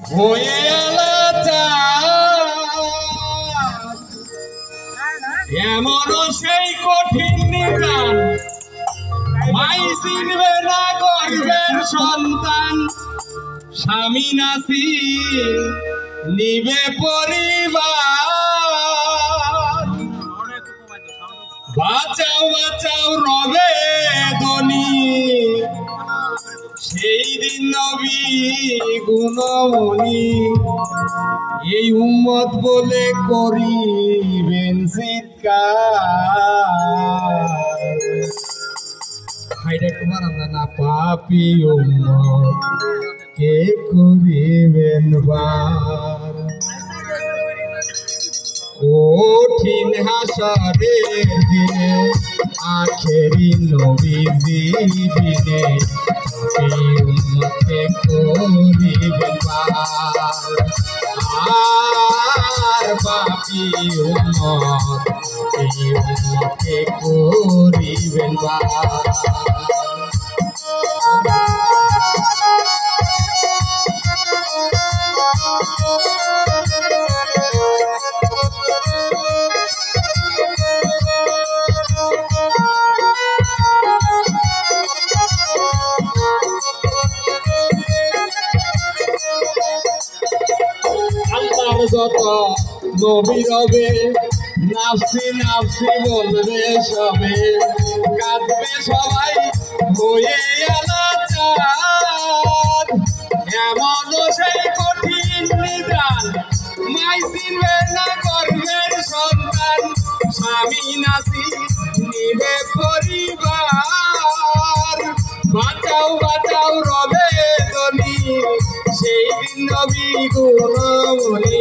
হয়ে আলাদা এমনও সেই কঠিন নিদান মাই চিনবে না গর্বের সন্তান স্বামী নাসি নিবে পরিবার বাঁচাও বাঁচাও রবে ধনী সেই দিন নবী গুণমণি এই উম্মত বলে করিবেন চিৎকার হাইডা তোমার না পাপি উম্মত কে করিবেন বার কঠিন হাসরের দিনে আখেরি নবীজি বিনে উম্মতকে করিবেন পার আর পাপি উম্মতকে করিবেন পার যত নবী রবে নাফসি নাফসি বলবে সবে কাঁদবে সবাই হয়ে আলাচার এমন সেই কঠিন নিদান মাই চিনবে না গর্বের সন্তান স্বামী নাসি নিবে পরিবার বাঁচাও বাঁচাও রবে ধনী সেই দিন নবী গুণমণি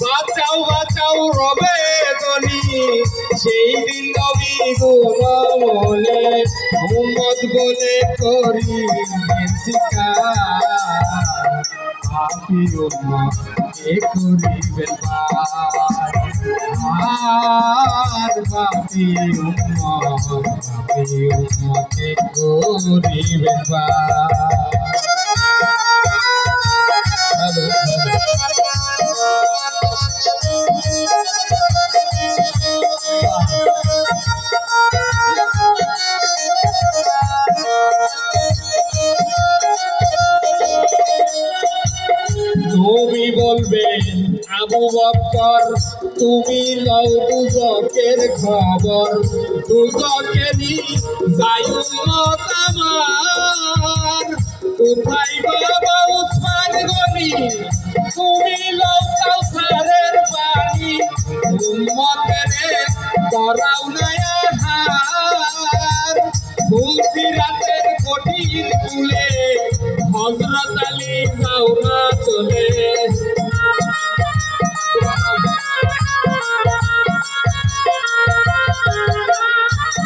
বাঁচাও বাঁচাও রবে ধনী সেই দিন নবী গুণমণি উম্মত বলে করিবেন শিকার পাপী উম্মতকে করিবেন পার আর পাপী উম্মতকে করিবেন পার নবী বলবেন আবু বকর তুমি লও দুজকের খবর দুজকেরই যাই উম্মত আমার কোথায় বাবা উসমান গনি তুমি লও কাউসারের পানি উম্মতের করাও না আহার ফুলসিরাতের কঠিন তুলে হযরত আলী যাও না চলে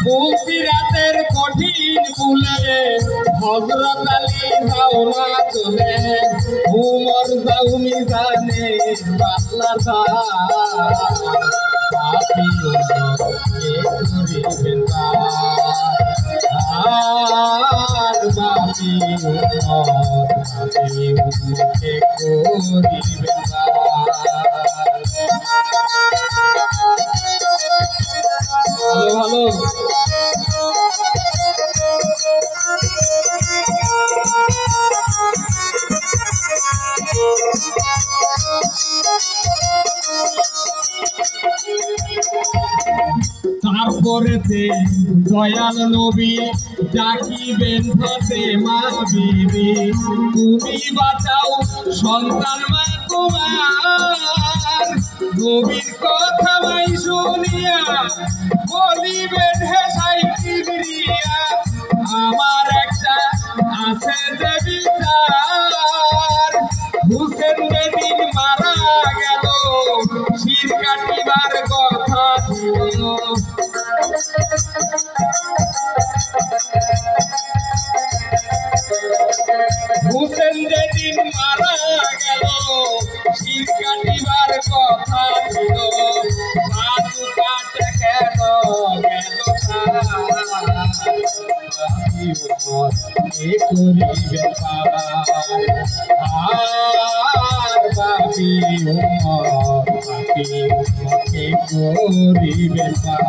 ফুলসিরাতের কঠিন তুলে হযরত আলী যাও না চলে উমর যাও মিজানে পাতলা পাপী উম্মতকে করিবেন আর পাপী উম্মতকে করিবেন ভালো ভালো তারপরেতে দয়াল নবী ডাকিবেন ফাতেমা বিবি তুমি বাঁচাও সন্তান মা তোমার নবীর কথা মাই শুনিয়া বলিবেন হে সাইকিরিয়া আমার একটা আছে যে বিচার হুসেন যেদিন মারা গেল শির কাটিবার কথা ছিল হুসেন যেদিন মারা গেল শির কাটিবার কথা ছিল হাত কাটে গেল গেল পাপি উম্মত কে করিবে পার আর পাপি উম্মত কে করিবে পার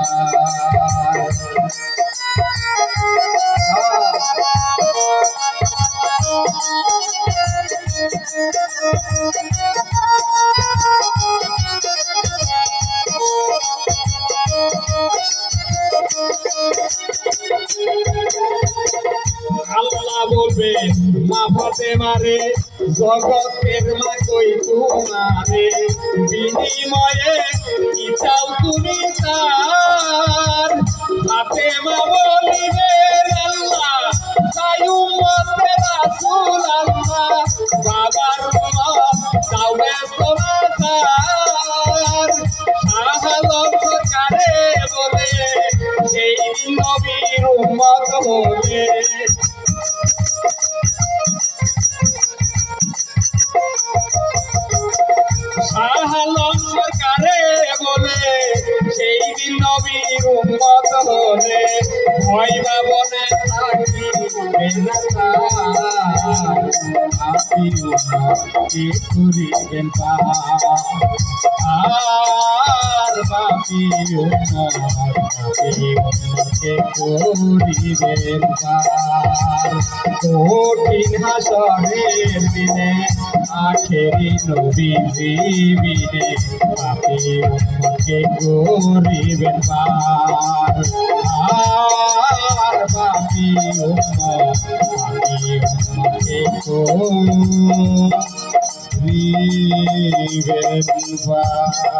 আল্লাহ বলবে মা ফাতেমারে জগতের মা কই তোমারে বিনিময়ে কি চাও তুমি তার ফাতেমা বলিবে আল্লাহ চাই উম্মতে রাসূল আল্লাহ বাবার উম্মত দাও বেস্তনা তার শাহালম সরকারে বলে সেই নবীর উম্মত বলে শাহালম সরকারে বলে সেই দিন নবীর উম্মত হলে ভয় ভাবনা থাকি আপনি উম্মতকে করিবেন আর বাপি উম্মতকে করিবেন কঠিন হাসরের দিনে আখেরি নবী জীবিনে পাপি উম্মতকে করিবেন পার আর পাপি উম্মতকে করিবেন পার।